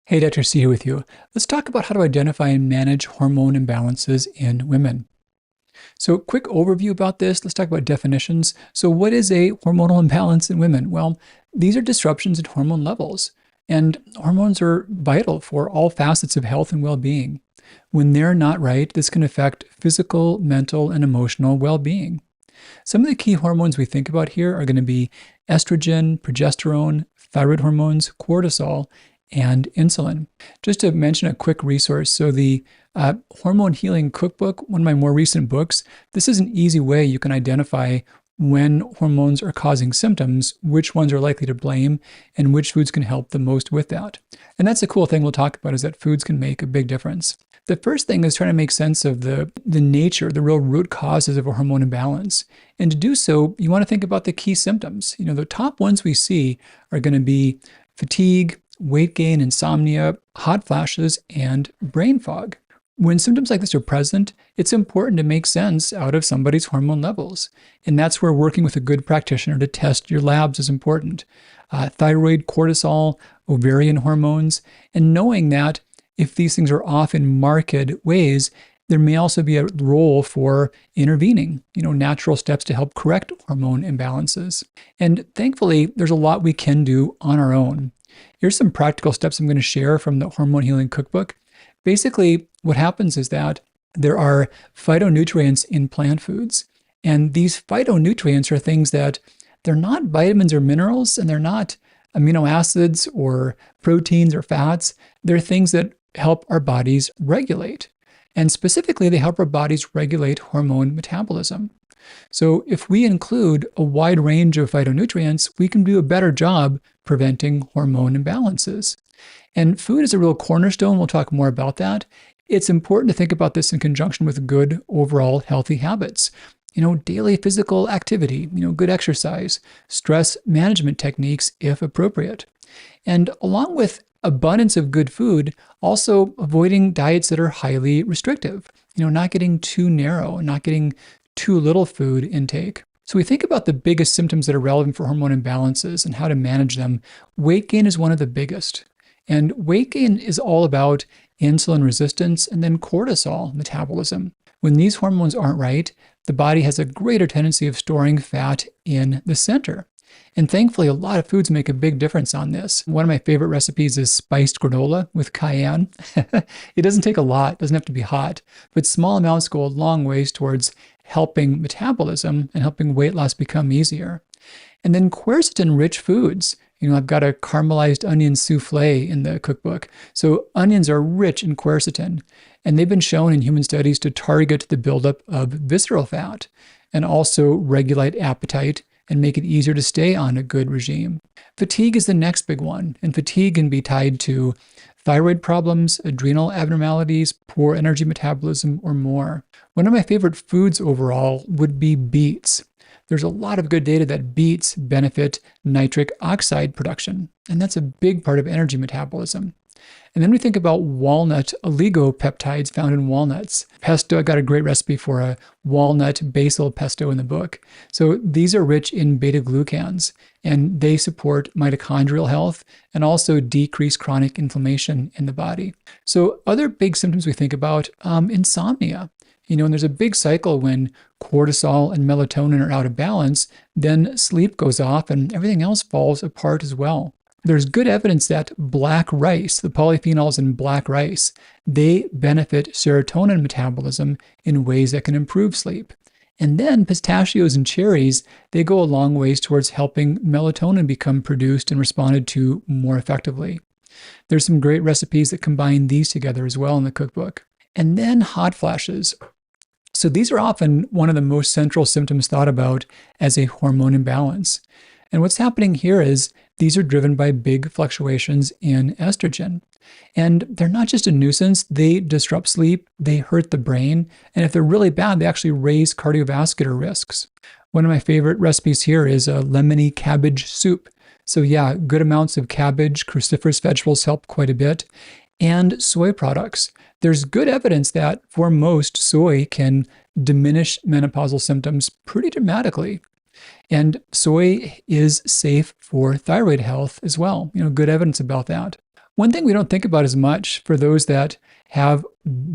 Hey, Dr. C here with you. Let's talk about how to identify and manage hormone imbalances in women. So, quick overview about this. Let's talk about definitions. So, what is a hormonal imbalance in women? Well, these are disruptions in hormone levels, and hormones are vital for all facets of health and well-being. When they're not right, this can affect physical, mental, and emotional well-being. Some of the key hormones we think about here are going to be estrogen, progesterone, thyroid hormones, cortisol, and insulin. Just to mention a quick resource, so the Hormone Healing Cookbook, one of my more recent books, this is an easy way you can identify when hormones are causing symptoms, which ones are likely to blame, and which foods can help the most with that. And that's a cool thing we'll talk about, is that foods can make a big difference. The first thing is trying to make sense of the nature, the real root causes of a hormone imbalance. And to do so, you want to think about the key symptoms. The top ones we see are going to be fatigue, weight gain, insomnia, hot flashes, and brain fog. When symptoms like this are present, it's important to make sense out of somebody's hormone levels. And that's where working with a good practitioner to test your labs is important. Thyroid, cortisol, ovarian hormones, and knowing that if these things are off in marked ways, there may also be a role for intervening, natural steps to help correct hormone imbalances. And thankfully, there's a lot we can do on our own. Here's some practical steps I'm going to share from the Hormone Healing Cookbook. Basically, what happens is that there are phytonutrients in plant foods. And these phytonutrients are things that they're not vitamins or minerals, and they're not amino acids or proteins or fats. They're things that help our bodies regulate. And specifically, they help our bodies regulate hormone metabolism. So if we include a wide range of phytonutrients, we can do a better job preventing hormone imbalances. And food is a real cornerstone. We'll talk more about that. It's important to think about this in conjunction with good overall healthy habits. Daily physical activity, good exercise, stress management techniques if appropriate. And along with abundance of good food, also avoiding diets that are highly restrictive, not getting too narrow, not getting too little food intake. So we think about the biggest symptoms that are relevant for hormone imbalances and how to manage them. Weight gain is one of the biggest. And weight gain is all about insulin resistance and then cortisol metabolism. When these hormones aren't right, the body has a greater tendency of storing fat in the center. And thankfully, a lot of foods make a big difference on this. One of my favorite recipes is spiced granola with cayenne. It doesn't take a lot, it doesn't have to be hot, but small amounts go a long ways towards helping metabolism and helping weight loss become easier. And then quercetin-rich foods. I've got a caramelized onion souffle in the cookbook. So onions are rich in quercetin, and they've been shown in human studies to target the buildup of visceral fat and also regulate appetite and make it easier to stay on a good regime. Fatigue is the next big one, and fatigue can be tied to thyroid problems, adrenal abnormalities, poor energy metabolism, or more. One of my favorite foods overall would be beets. There's a lot of good data that beets benefit nitric oxide production, and that's a big part of energy metabolism. And then we think about walnut oligopeptides found in walnuts. Pesto, I got a great recipe for a walnut basil pesto in the book. So these are rich in beta-glucans, and they support mitochondrial health and also decrease chronic inflammation in the body. So other big symptoms we think about, insomnia. And there's a big cycle when cortisol and melatonin are out of balance, then sleep goes off and everything else falls apart as well. There's good evidence that black rice, the polyphenols in black rice, they benefit serotonin metabolism in ways that can improve sleep. And then pistachios and cherries, they go a long ways towards helping melatonin become produced and responded to more effectively. There's some great recipes that combine these together as well in the cookbook. And then hot flashes. So these are often one of the most central symptoms thought about as a hormone imbalance. And what's happening here is these are driven by big fluctuations in estrogen. And they're not just a nuisance, they disrupt sleep, they hurt the brain, and if they're really bad, they actually raise cardiovascular risks. One of my favorite recipes here is a lemony cabbage soup. So yeah, good amounts of cabbage, cruciferous vegetables help quite a bit, and soy products. There's good evidence that for most, soy can diminish menopausal symptoms pretty dramatically. And soy is safe for thyroid health as well. Good evidence about that. One thing we don't think about as much for those that have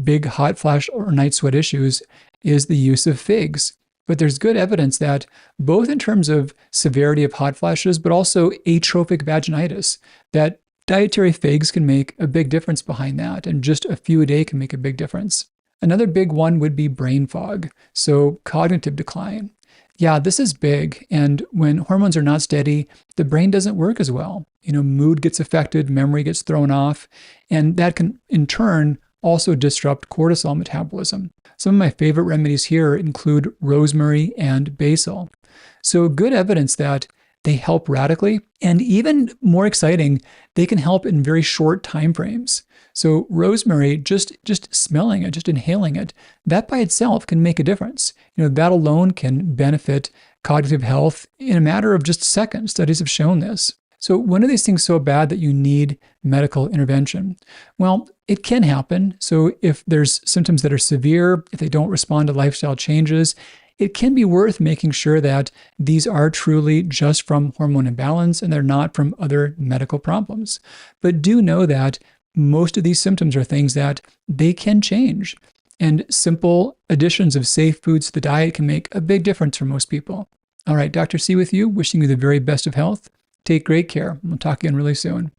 big hot flash or night sweat issues is the use of figs. But there's good evidence that both in terms of severity of hot flashes, but also atrophic vaginitis, that dietary figs can make a big difference behind that, and just a few a day can make a big difference. Another big one would be brain fog, so cognitive decline. Yeah, this is big, and when hormones are not steady, the brain doesn't work as well. Mood gets affected, memory gets thrown off, and that can, in turn, also disrupt cortisol metabolism. Some of my favorite remedies here include rosemary and basil. So good evidence that they help radically, and even more exciting, they can help in very short time frames. So rosemary, just smelling it, just inhaling it, that by itself can make a difference. That alone can benefit cognitive health in a matter of just seconds. Studies have shown this. So when are these things so bad that you need medical intervention? Well, it can happen. So if there's symptoms that are severe, if they don't respond to lifestyle changes, it can be worth making sure that these are truly just from hormone imbalance and they're not from other medical problems. But do know that most of these symptoms are things that they can change. And simple additions of safe foods to the diet can make a big difference for most people. All right, Dr. C with you, wishing you the very best of health. Take great care. We'll talk again really soon.